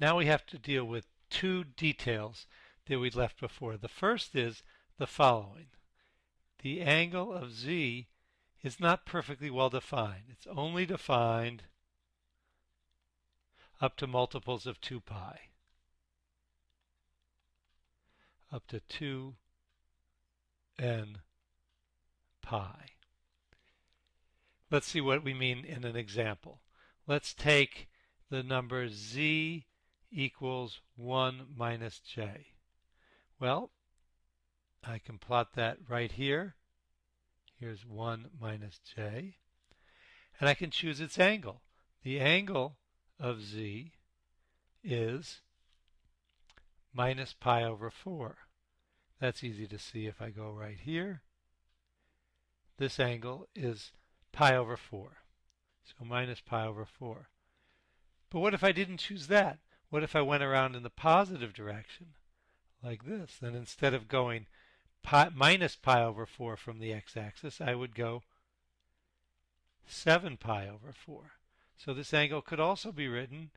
Now we have to deal with two details that we left before. The first is the following. The angle of z is not perfectly well defined. It's only defined up to multiples of 2 pi, up to 2n pi. Let's see what we mean in an example. Let's take the number z equals 1 minus j. Well, I can plot that right here. Here's 1 minus j. And I can choose its angle. The angle of z is minus pi over 4. That's easy to see if I go right here. This angle is pi over 4. So minus pi over 4. But what if I didn't choose that? What if I went around in the positive direction, like this? Then instead of going minus pi over 4 from the x-axis, I would go 7 pi over 4. So this angle could also be written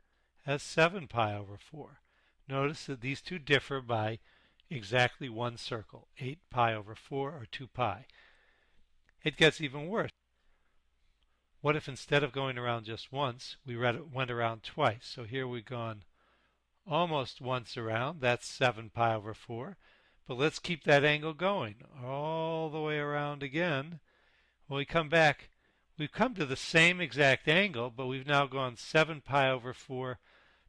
as 7 pi over 4. Notice that these two differ by exactly one circle, 8 pi over 4 or 2 pi. It gets even worse. What if instead of going around just once, we went around twice? So here we've gone almost once around. That's 7 pi over 4. But let's keep that angle going all the way around again. When we come back, we've come to the same exact angle, but we've now gone 7 pi over 4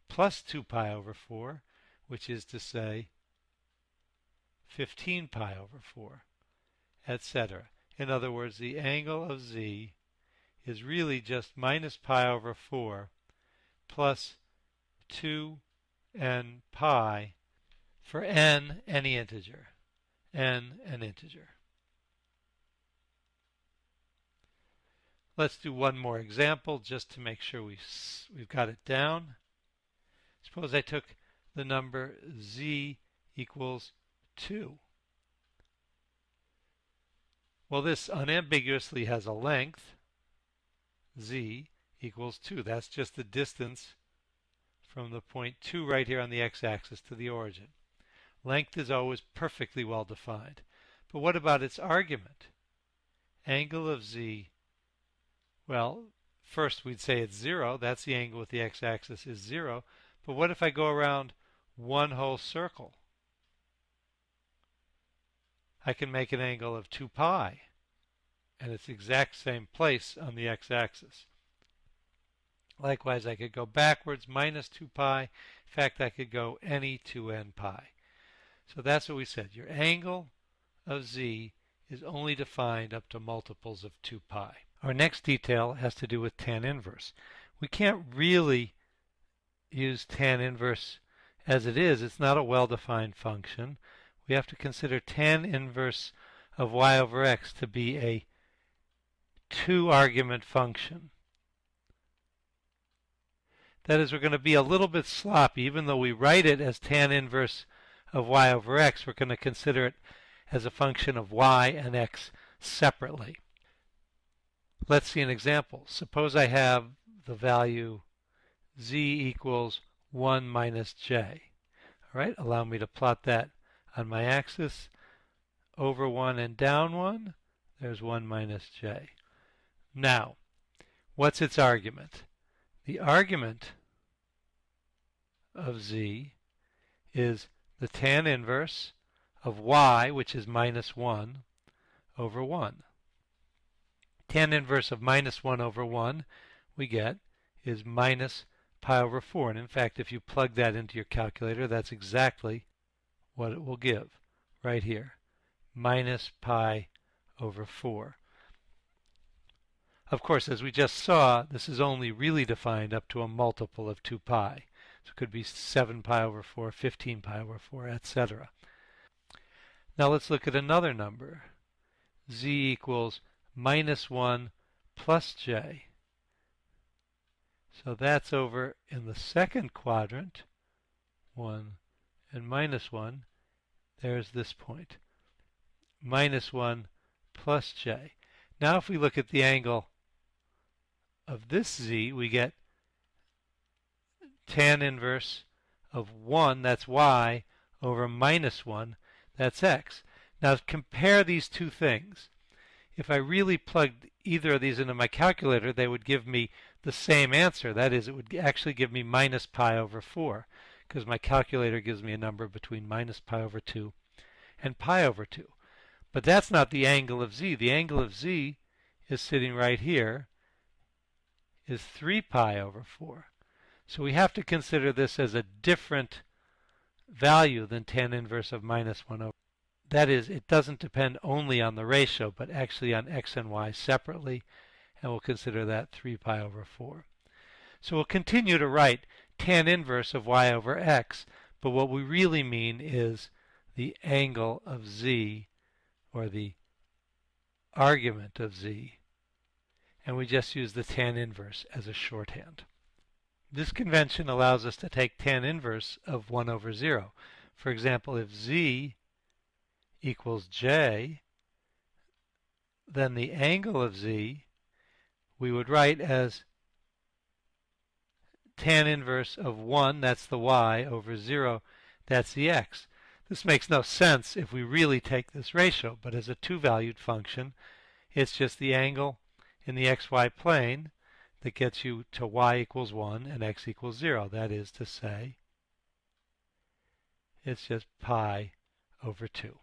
plus 2 pi over 4, which is to say 15 pi over 4, etc. In other words, the angle of z is really just minus pi over 4 plus 2n pi for n, any integer. N, an integer. Let's do one more example just to make sure we've got it down. Suppose I took the number z equals 2. Well, this unambiguously has a length, z equals 2. That's just the distance from the point 2 right here on the x-axis to the origin. Length is always perfectly well defined. But what about its argument? Angle of z, well, first we'd say it's 0. That's the angle with the x-axis is 0. But what if I go around one whole circle? I can make an angle of 2 pi, and it's the exact same place on the x-axis. Likewise, I could go backwards, minus 2 pi. In fact, I could go any 2n pi. So that's what we said. Your angle of z is only defined up to multiples of 2 pi. Our next detail has to do with tan inverse. We can't really use tan inverse as it is. It's not a well-defined function. We have to consider tan inverse of y over x to be a two-argument function. That is, we're going to be a little bit sloppy. Even though we write it as tan inverse of y over x, we're going to consider it as a function of y and x separately. Let's see an example. Suppose I have the value z equals 1 minus j. All right, allow me to plot that on my axis. Over 1 and down 1, there's 1 minus j. Now, what's its argument? The argument of z is the tan inverse of y, which is minus 1, over 1. Tan inverse of minus 1 over 1 we get is minus pi over 4. And in fact, if you plug that into your calculator, that's exactly what it will give right here. Minus pi over 4. Of course, as we just saw, this is only really defined up to a multiple of 2 pi. So it could be 7 pi over 4, 15 pi over 4, etc. Now let's look at another number. Z equals minus 1 plus j. So that's over in the second quadrant, 1 and minus 1. There's this point. Minus 1 plus j. Now if we look at the angle of this z, we get tan inverse of 1, that's y, over minus 1, that's x. Now compare these two things. If I really plugged either of these into my calculator, they would give me the same answer. That is, it would actually give me minus pi over 4, because my calculator gives me a number between minus pi over 2 and pi over 2. But that's not the angle of z. The angle of z is sitting right here, is 3 pi over 4. So we have to consider this as a different value than tan inverse of minus 1 over. That is, it doesn't depend only on the ratio, but actually on x and y separately, and we'll consider that 3 pi over 4. So we'll continue to write tan inverse of y over x, but what we really mean is the angle of z, or the argument of z, and we just use the tan inverse as a shorthand. This convention allows us to take tan inverse of 1 over 0. For example, if z equals j, then the angle of z we would write as tan inverse of 1, that's the y, over 0, that's the x. This makes no sense if we really take this ratio, but as a two-valued function, it's just the angle in the xy plane that gets you to y equals 1 and x equals 0. That is to say, it's just pi over 2.